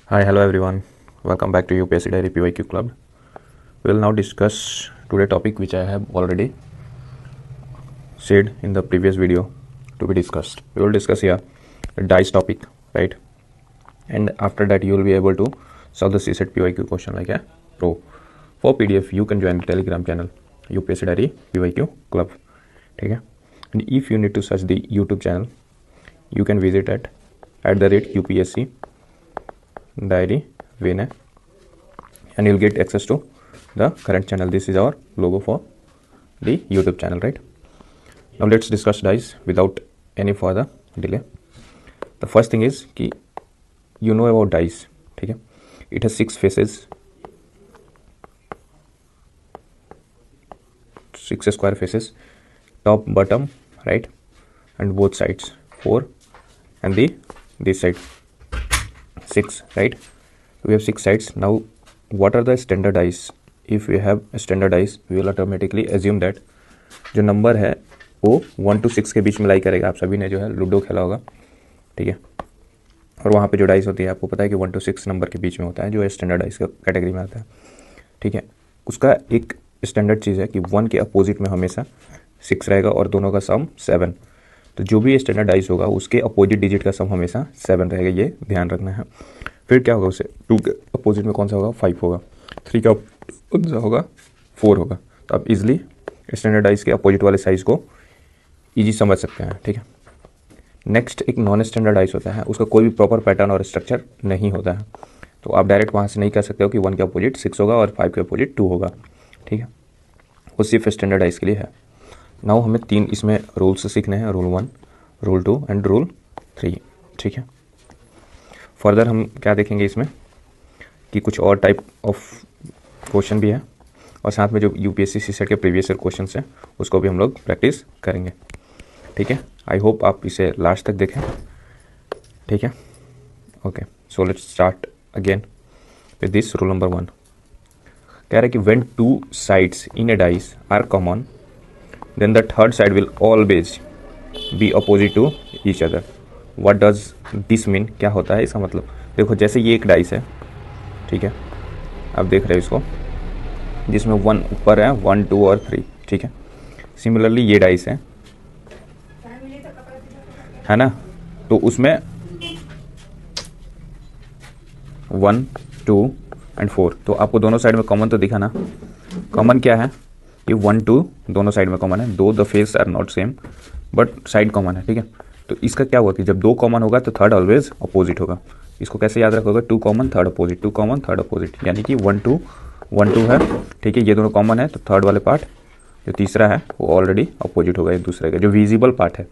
Hi, hello everyone. Welcome back to UPSC Diary PYQ Club. We will now discuss today topic which I have already said in the previous video to be discussed. We will discuss here the dice topic, right? And after that you will be able to solve the CSET PYQ question like a pro. For PDF you can join the Telegram channel UPSC Diary PYQ Club. Okay? And if you need to search the YouTube channel, you can visit at @UPSC Diary Vinay, and you'll get access to the current channel. This is our logo for the YouTube channel, right? Now let's discuss dice without any further delay. The first thing is कि you know about dice, ठीक है? It has 6 faces, 6 square faces, top, bottom, right, and both sides 4, and this side 6, right? We have 6 sides. Now what are the standard dice? If we have a standard dice, we will automatically assume that जो number है वो 1 to 6 के बीच में लाई करेगा. आप सभी ने जो है लूडो खेला होगा, ठीक है? और वहाँ पे जो डाइस होती है आपको पता है कि 1 to 6 नंबर के बीच में होता है, जो स्टैंडर्ड डाइस का कैटेगरी में आता है, ठीक है? उसका एक स्टैंडर्ड चीज़ है कि 1 के अपोजिट में हमेशा 6 रहेगा और दोनों का सम 7. तो जो भी स्टैंडर्ड डाइस होगा उसके अपोजिट डिजिट का सम हमेशा 7 रहेगा, ये ध्यान रखना है. फिर क्या होगा, उसे 2 के अपोजिट में कौन सा होगा, 5 होगा. 3 का कौन सा होगा, 4 होगा. तो आप इजीली स्टैंडर्ड डाइस के अपोजिट वाले साइज को इजी समझ सकते हैं, ठीक है? नेक्स्ट एक नॉन स्टैंडर्ड डाइस होता है, उसका कोई भी प्रॉपर पैटर्न और स्ट्रक्चर नहीं होता है. तो आप डायरेक्ट वहाँ से नहीं कह सकते हो कि 1 के अपोजिट 6 होगा और 5 के अपोजिट 2 होगा, ठीक है? वो सिर्फ स्टैंडर्ड डाइस के लिए है. नाउ हमें 3 इसमें रूल्स सीखने हैं, रूल 1, रूल 2 एंड रूल 3, ठीक है? फर्दर हम क्या देखेंगे इसमें कि कुछ और टाइप ऑफ क्वेश्चन भी है, और साथ में जो यूपीएससी सीसेट के प्रीवियस ईयर क्वेश्चन हैं उसको भी हम लोग प्रैक्टिस करेंगे, ठीक है? आई होप आप इसे लास्ट तक देखें, ठीक है? Okay, so let's start again with this rule number 1. कह रहा है कि when 2 sides in a dice are common then the third side will always be opposite to each other. What does this mean? क्या होता है इसका मतलब? देखो, जैसे ये एक डाइस है, ठीक है? आप देख रहे हो इसको, जिसमें 1 ऊपर है, 1 2 और 3, ठीक है? सिमिलरली ये डाइस है ना? तो उसमें 1 2 एंड 4, तो आपको दोनों साइड में कॉमन तो दिखा ना? कॉमन क्या है? ये 1 2 दोनों साइड में कॉमन है. दो the face are not same but side common है, ठीक है? तो इसका क्या हुआ कि जब 2 कॉमन होगा तो थर्ड ऑलवेज अपोजिट होगा. इसको कैसे याद रखोगे? 2 common third opposite, 2 common third opposite, यानी कि 1 2 है, ठीक है? ये दोनों कॉमन है तो थर्ड वाले पार्ट जो तीसरा है वो ऑलरेडी अपोजिट होगा एक दूसरे का, जो विजिबल पार्ट है,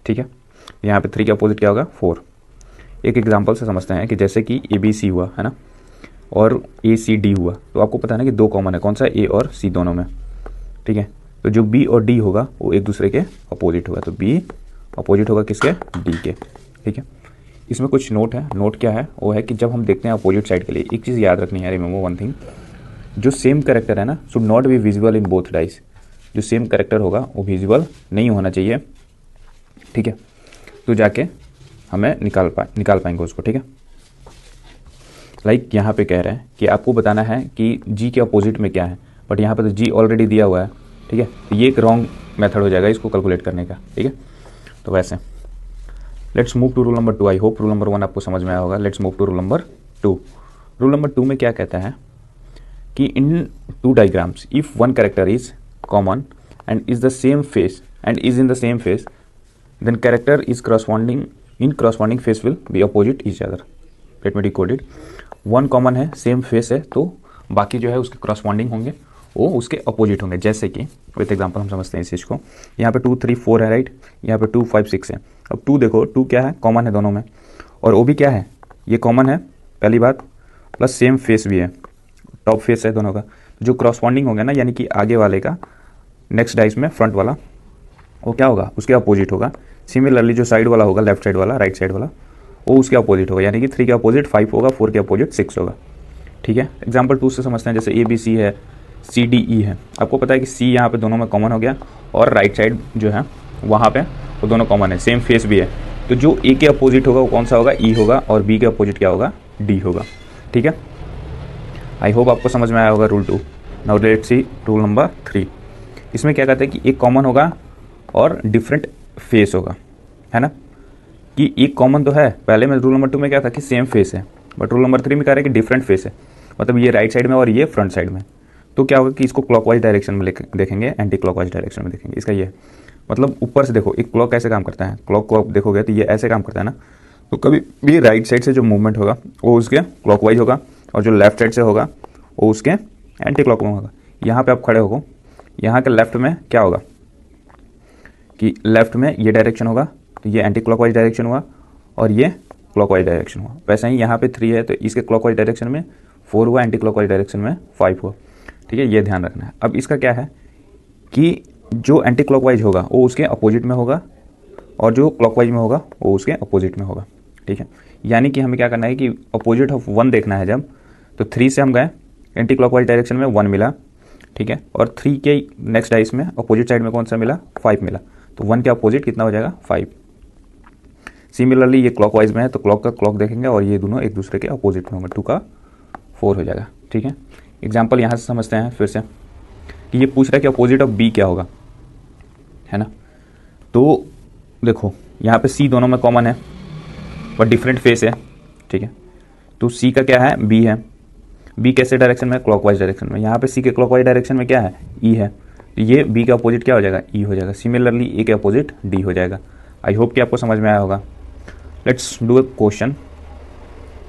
ठीक है? यहाँ पे 3 के अपोजिट क्या होगा, 4. एक एग्जाम्पल से समझते हैं कि जैसे कि ABC हुआ है ना, और ACD हुआ, तो आपको पता है ना कि 2 कॉमन है, कौन सा, A और C दोनों में, ठीक है? तो जो B और D होगा वो एक दूसरे के अपोजिट होगा, तो B अपोजिट होगा किसके, D के, ठीक है? इसमें कुछ नोट है. नोट क्या है? वो है कि जब हम देखते हैं अपोजिट साइड के लिए एक चीज़ याद रखनी है, रिमेंबर वन थिंग, जो सेम करेक्टर है ना should not be visible in both dice. जो सेम करेक्टर होगा वो विजिबल नहीं होना चाहिए, ठीक है? तो जाके हमें निकाल पाएंगे उसको, ठीक है? लाइक यहाँ पे कह रहे हैं कि आपको बताना है कि G के अपोजिट में क्या है, बट यहाँ पे तो G ऑलरेडी दिया हुआ है, ठीक है? तो ये एक रॉन्ग मेथड हो जाएगा इसको कैलकुलेट करने का, ठीक है? तो वैसे let's move to rule number 2. I hope rule number 1 आपको समझ में आया होगा. Let's move to rule number 2. Rule number 2 में क्या कहता है कि in 2 diagrams if one character is common and is the same face and is in the same face then character is corresponding face will be opposite each other. Let me decode it. 1 common है, same face है, तो बाकी जो है उसके corresponding होंगे, वो उसके अपोजिट होंगे. जैसे कि विथ एग्जांपल हम समझते हैं इस चीज़ को. यहाँ पे 2 3 4 है, राइट? यहाँ पे 2 5 6 है. अब 2 देखो, 2 क्या है, कॉमन है दोनों में, और वो भी क्या है, ये कॉमन है पहली बात, प्लस सेम फेस भी है, टॉप फेस है दोनों का. जो क्रॉसपॉन्डिंग होगा ना, यानी कि आगे वाले का नेक्स्ट डाइस में फ्रंट वाला, वो क्या होगा, उसके अपोजिट होगा. सिमिलरली जो साइड वाला होगा, लेफ्ट साइड वाला, राइट साइड वाला, वो उसके अपोजिट होगा, यानी कि 3 के अपोजिट 5 होगा, 4 के अपोजिट 6 होगा, ठीक है? एग्जाम्पल 2 से समझते हैं. जैसे ABC है, CDE है. आपको पता है कि C यहाँ पे दोनों में कॉमन हो गया, और राइट साइड जो है वहाँ पे वो दोनों कॉमन है, सेम फेस भी है. तो जो A के अपोजिट होगा वो कौन सा होगा, E होगा, और B के अपोजिट क्या होगा, डी होगा। ठीक है, आई होप आपको समझ में आया होगा rule 2। Now let's see rule number 3। इसमें क्या कहते हैं कि एक कॉमन होगा और डिफरेंट फेस होगा, है ना, कि एक कॉमन तो है। पहले में रूल नंबर 2 में क्या था कि सेम फेस है, बट रूल नंबर 3 में कह रहा है कि डिफरेंट फेस है, मतलब ये राइट साइड में और ये फ्रंट साइड में। तो क्या होगा कि इसको क्लॉकवाइज डायरेक्शन में देखेंगे, एंटी क्लॉकवाइज डायरेक्शन में देखेंगे। इसका ये मतलब ऊपर से देखो, एक क्लॉक कैसे काम करता है, क्लॉक को आप देखोगे तो ये ऐसे काम करता है ना, तो कभी भी राइट साइड से जो मूवमेंट होगा वो उसके क्लॉकवाइज होगा, और जो लेफ्ट साइड से होगा वो उसके एंटी क्लॉक में होगा। यहाँ पे आप खड़े हो, यहाँ के लेफ्ट में क्या होगा कि लेफ्ट में ये डायरेक्शन होगा, तो ये एंटी क्लॉकवाइज डायरेक्शन हुआ, और ये क्लॉकवाइज डायरेक्शन हुआ। वैसे ही यहाँ पे 3 है तो इसके क्लॉकवाइज डायरेक्शन में 4 हुआ, एंटी क्लॉकवाइज डायरेक्शन में 5 हुआ। ठीक है, ये ध्यान रखना है। अब इसका क्या है कि जो एंटी क्लॉकवाइज होगा वो उसके अपोजिट में होगा, और जो क्लॉकवाइज में होगा वो उसके अपोजिट में होगा। ठीक है, यानी कि हमें क्या करना है कि अपोजिट ऑफ 1 देखना है जब, तो 3 से हम गए एंटी क्लॉकवाइज डायरेक्शन में 1 मिला। ठीक है, और 3 के नेक्स्ट डाइस में अपोजिट साइड में कौन सा मिला, 5 मिला, तो 1 के अपोजिट कितना हो जाएगा, 5। सिमिलरली ये क्लॉकवाइज में है तो क्लॉक का क्लॉक देखेंगे, और ये दोनों एक दूसरे के अपोजिट में होंगे, 2 का 4 हो जाएगा। ठीक है, एग्जाम्पल यहाँ से समझते हैं फिर से कि ये पूछ रहा है कि अपोजिट ऑफ बी क्या होगा, है ना। तो देखो यहाँ पे सी दोनों में कॉमन है पर डिफरेंट फेस है। ठीक है, तो सी का क्या है, बी है। बी कैसे डायरेक्शन में, क्लॉकवाइज डायरेक्शन में। यहाँ पे सी के क्लॉकवाइज डायरेक्शन में क्या है, ई है, तो ये बी का अपोजिट क्या हो जाएगा, ई हो जाएगा। सिमिलरली ए के अपोजिट डी हो जाएगा। आई होप कि आपको समझ में आया होगा। Let's do a question.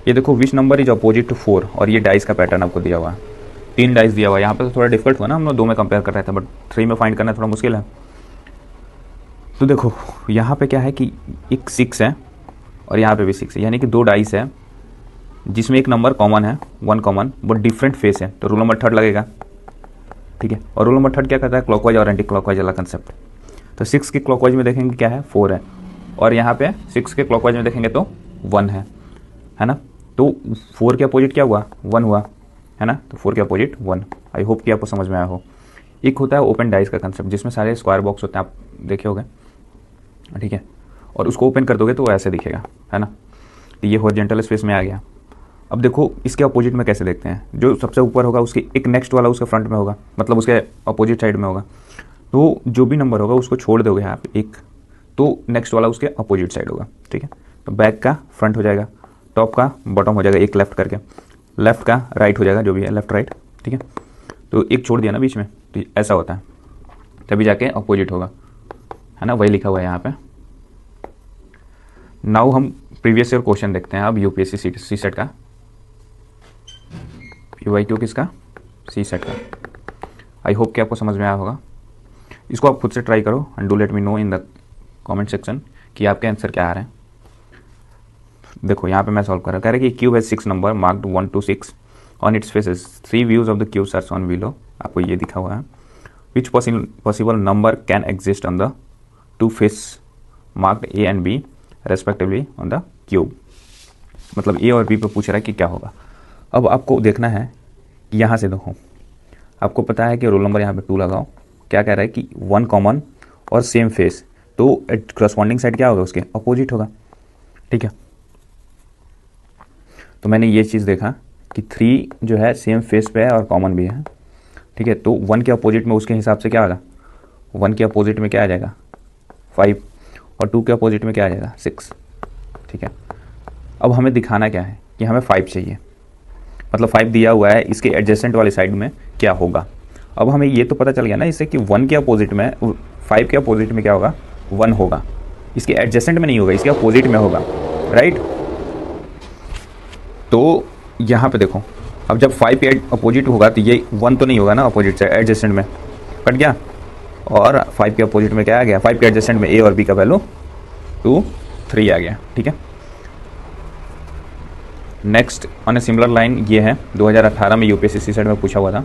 ये देखो which number is opposite to 4, और ये डाइस का पैटर्न आपको दिया हुआ है, 3 डाइस दिया हुआ है। यहाँ पे तो थोड़ा डिफिकल्ट हुआ ना, हम लोग 2 में कंपेयर कर रहे थे, बट 3 में फाइंड करना थोड़ा मुश्किल है। तो देखो यहाँ पे क्या है कि एक 6 है और यहाँ पे भी 6 है, यानी कि 2 डाइस है जिसमें एक नंबर कॉमन है, 1 कॉमन, बट डिफरेंट फेस है, तो रूल नंबर 3 लगेगा। ठीक है, और रूल नंबर 3 क्या करता है, क्लॉकवाइज और एंटी क्लॉकवाइज वाला कंसेप्ट। तो 6 के क्लॉकवाइज में देखेंगे क्या है, 4 है, और यहाँ पे 6 के क्लॉकवाइज में देखेंगे तो 1 है ना। तो 4 के अपोजिट क्या हुआ, 1 हुआ, है ना, तो 4 के अपोजिट 1। आई होप कि आपको समझ में आया हो। एक होता है ओपन डाइस का कंसेप्ट, जिसमें सारे स्क्वायर बॉक्स होते हैं, आप देखे होंगे। ठीक है, और उसको ओपन कर दोगे तो वो ऐसे दिखेगा, है ना, तो ये हॉरिजॉन्टल स्पेस में आ गया। अब देखो इसके अपोजिट में कैसे देखते हैं, जो सबसे ऊपर होगा उसके एक नेक्स्ट वाला उसके फ्रंट में होगा, मतलब उसके अपोजिट साइड में होगा। तो जो भी नंबर होगा उसको छोड़ दोगे आप एक, तो नेक्स्ट वाला उसके अपोजिट साइड होगा। ठीक है, तो बैक का फ्रंट हो जाएगा, टॉप का बॉटम हो जाएगा, एक लेफ्ट करके, लेफ्ट का राइट हो जाएगा, जो भी है लेफ्ट राइट। ठीक है, तो एक छोड़ दिया ना बीच में, तो ऐसा होता है, तभी जाके अपोजिट होगा, है ना, वही लिखा हुआ है यहाँ पे। नाउ हम प्रीवियस ईयर क्वेश्चन देखते हैं अब यूपीएससी सी सेट का, पीवाईक्यू किसका, सी सेट का। आई होप कि आपको समझ में आया होगा। इसको आप खुद से ट्राई करो and do let me know in the comment section कि आपके आंसर क्या आ रहे हैं। देखो यहाँ पे मैं सॉल्व कर रहा हूँ, कह रहा है कि क्यूब है 6 number marked 1 to 6 on its faces, 3 views of the cube are shown below. आपको ये दिखा हुआ है, which possible number can exist on the 2 face marked A and B respectively on the cube. मतलब ए और B पे पूछ रहा है कि क्या होगा। अब आपको देखना है कि यहाँ से देखो, आपको पता है कि रोल नंबर यहाँ पे 2 लगाओ, क्या कह रहा है कि 1 कॉमन और सेम फेस, तो करस्पॉन्डिंग साइड क्या होगा, उसके अपोजिट होगा। ठीक है, तो मैंने ये चीज़ देखा कि 3 जो है सेम फेस पे है और कॉमन भी है। ठीक है, तो 1 के अपोजिट में उसके हिसाब से क्या होगा, 1 के अपोजिट में क्या आ जाएगा 5, और 2 के अपोजिट में क्या आ जाएगा 6। ठीक है, अब हमें दिखाना क्या है कि हमें 5 चाहिए, मतलब 5 दिया हुआ है, इसके एडजेसेंट वाली साइड में क्या होगा। अब हमें ये तो पता चल गया ना इससे कि 1 के अपोजिट में, 5 के अपोजिट में क्या होगा, 1 होगा, इसके एडजेसेंट में नहीं होगा, इसके अपोजिट में होगा, राइट। तो यहाँ पे देखो, अब जब 5 के अपोजिट होगा तो ये 1 तो नहीं होगा ना अपोजिट से, एडजेसेंट में कट गया, और 5 के अपोजिट में क्या आ गया, 5 के एडजेसेंट में ए और बी का वैल्यू 2, 3 आ गया। ठीक है, next on a similar line ये है 2018 में यूपीएससी सी सेट में पूछा हुआ था,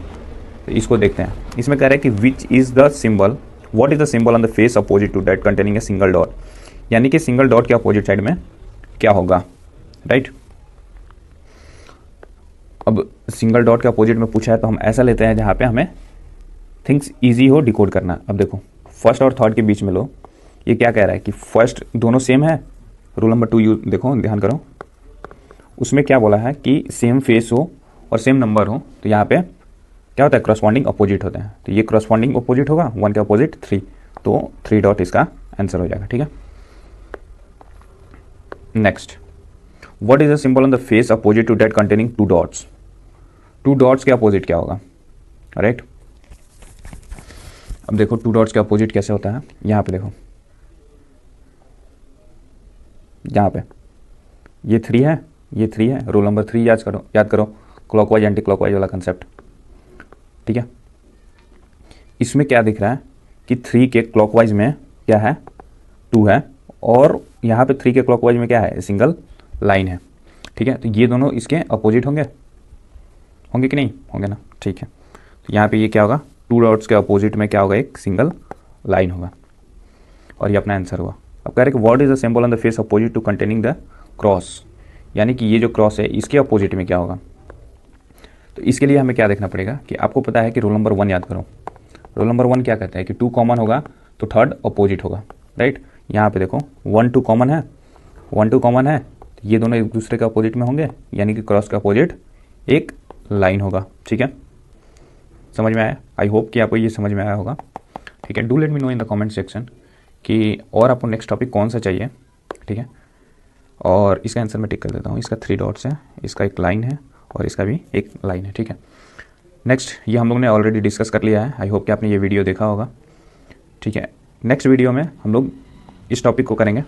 तो इसको देखते हैं। इसमें कह रहा है कि which is the symbol, what is the symbol on the face opposite to that containing a single dot, यानी कि सिंगल डॉट के अपोजिट साइड में क्या होगा, राइट। अब सिंगल डॉट के अपोजिट में पूछा है तो हम ऐसा लेते हैं जहाँ पे हमें थिंग्स ईजी हो डिकोड करना। अब देखो फर्स्ट और थर्ड के बीच में लो, ये क्या कह रहा है कि फर्स्ट दोनों सेम है, रूल नंबर 2 देखो ध्यान करो, उसमें क्या बोला है कि सेम फेस हो और सेम नंबर हो, तो यहाँ पे क्या होता है, करस्पॉन्डिंग अपोजिट होते हैं। तो ये करस्पॉन्डिंग अपोजिट होगा, 1 के अपोजिट 3, तो 3 डॉट इसका आंसर हो जाएगा। ठीक है, next, what is the symbol on the face opposite to that containing 2 dots. 2 dots के अपोजिट क्या होगा, राइट। अब देखो 2 डॉट्स के अपोजिट कैसे होता है, यहाँ पे देखो, यहाँ पे ये 3 है, ये 3 है, रूल नंबर 3 याद करो क्लॉकवाइज एंटी क्लॉकवाइज वाला कंसेप्ट। ठीक है, इसमें क्या दिख रहा है कि 3 के क्लॉकवाइज में क्या है, 2 है, और यहाँ पे 3 के क्लॉकवाइज में क्या है, सिंगल लाइन है। ठीक है, तो ये दोनों इसके अपोजिट होंगे कि नहीं होंगे ना। ठीक है, तो यहाँ पे ये क्या होगा, 2 डॉट्स के अपोजिट में क्या होगा, एक सिंगल लाइन होगा, और ये अपना आंसर हुआ। अब कह रहे कि what is the symbol on the face opposite to containing the cross, यानी कि ये जो क्रॉस है इसके अपोजिट में क्या होगा। तो इसके लिए हमें क्या देखना पड़ेगा कि आपको पता है कि रूल नंबर 1 याद करो। रूल नंबर 1 क्या कहता है कि 2 कॉमन होगा तो थर्ड अपोजिट होगा, राइट। यहाँ पे देखो 1 2 कॉमन है, 1 2 कॉमन है, तो ये दोनों एक दूसरे के अपोजिट में होंगे, यानी कि क्रॉस का अपोजिट एक लाइन होगा। ठीक है, समझ में आया, आई होप कि आपको ये समझ में आया होगा। ठीक है, do let me know in the comment section कि और आपको नेक्स्ट टॉपिक कौन सा चाहिए। ठीक है, और इसका आंसर मैं टिक कर देता हूँ, इसका 3 डॉट्स है, इसका एक लाइन है, और इसका भी एक लाइन है। ठीक है, नेक्स्ट ये हम लोग ने ऑलरेडी डिस्कस कर लिया है, आई होप कि आपने ये वीडियो देखा होगा। ठीक है, नेक्स्ट वीडियो में हम लोग इस टॉपिक को करेंगे,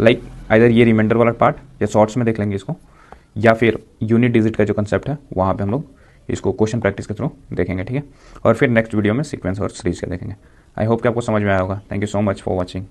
लाइक आइदर ये रिमाइंडर वाला पार्ट या शॉर्ट्स में देख लेंगे इसको, या फिर यूनिट डिजिट का जो कंसेप्ट है वहाँ पे हम लोग इसको क्वेश्चन प्रैक्टिस के थ्रू देखेंगे। ठीक है, और फिर नेक्स्ट वीडियो में सीक्वेंस और सीरीज का देखेंगे। आई होप कि आपको समझ में आया होगा। Thank you so much for watching.